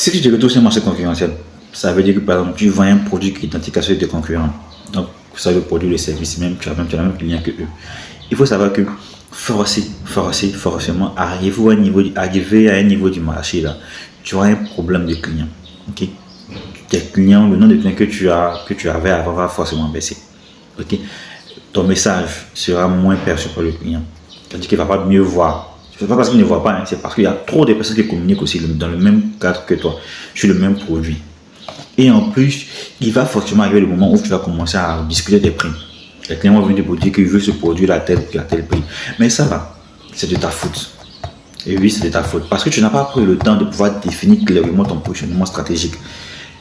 Si tu te retrouves sur un marché concurrentiel, ça veut dire que par exemple, tu vends un produit qui est identique à celui de tes concurrents. Donc, ça le produit, le service, même, tu as le même client que eux. Il faut savoir que forcément, arriver à un niveau du marché, là, tu auras un problème de clients. Ok? Tes clients, le nombre de clients que tu avais avant va forcément baisser. Ok? Ton message sera moins perçu par le client. C'est-à-dire qu'il ne va pas mieux voir. Ce n'est pas parce qu'il ne voit pas, hein, c'est parce qu'il y a trop de personnes qui communiquent aussi dans le même cadre que toi, sur le même produit. Et en plus, il va forcément arriver le moment où tu vas commencer à discuter des prix. Les clients vont venir te dire qu'ils veulent ce produit à tel prix. Mais ça va, c'est de ta faute. Et oui, c'est de ta faute. Parce que tu n'as pas pris le temps de pouvoir définir clairement ton positionnement stratégique.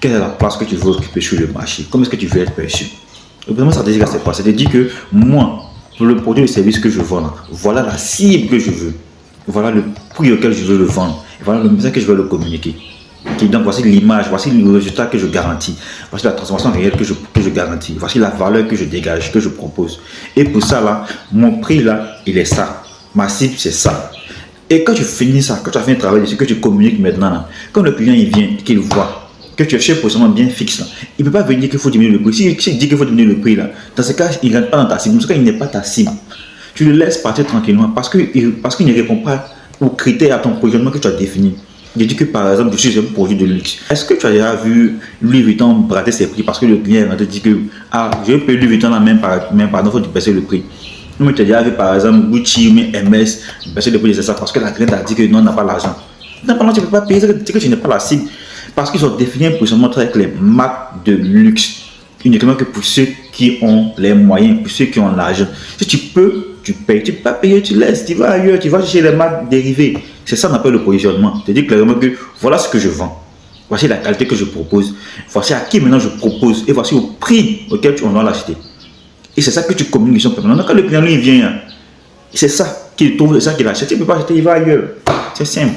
Quelle est la place que tu veux occuper sur le marché? Comment est-ce que tu veux être perçu? Le positionnement stratégique, c'est quoi? C'est de dire que moi, pour le produit ou le service que je vends, là, voilà la cible que je veux. Voilà le prix auquel je veux le vendre. Et voilà le message que je veux le communiquer. Okay, donc voici l'image, voici le résultat que je garantis. Voici la transformation réelle que je garantis. Voici la valeur que je dégage, que je propose. Et pour ça, là, mon prix, là, il est ça. Ma cible, c'est ça. Et quand tu finis ça, quand tu as fait un travail dessus, que tu communiques maintenant, là, quand le client il vient, qu'il voit que tu as fait un positionnement bien fixe, là, il ne peut pas venir qu'il faut diminuer le prix. S'il dit qu'il faut diminuer le prix, là, dans ce cas, il ne rentre pas dans ta cible. Dans ce cas, il n'est pas ta cible. Tu le laisses partir tranquillement parce qu'il ne répond pas aux critères, à ton positionnement que tu as défini. Je dis que par exemple, je suis un produit de luxe. Est-ce que tu as déjà vu Louis Vuitton brader ses prix parce que le client te dit que je vais payer Louis Vuitton là même pardon, il faut baisser le prix. Mais tu as déjà vu par exemple Gucci ou MS baisser le prix de ça parce que la cliente a dit que non, on n'a pas l'argent. Non, tu ne peux pas payer, c'est que tu n'es pas la cible. Parce qu'ils ont défini un positionnement très clair, marque de luxe. Uniquement que pour ceux qui ont les moyens, pour ceux qui ont l'argent. Si tu peux, tu payes. Tu ne peux pas payer, tu laisses, tu vas ailleurs, tu vas chercher les marques dérivées. C'est ça qu'on appelle le positionnement. Tu dis clairement que voilà ce que je vends. Voici la qualité que je propose. Voici à qui maintenant je propose. Et voici au prix auquel on doit l'acheter. Et c'est ça que tu communiques sur permanent. Quand le client lui vient, c'est ça qu'il trouve, c'est ça qu'il achète. Tu ne peux pas acheter, il va ailleurs. C'est simple.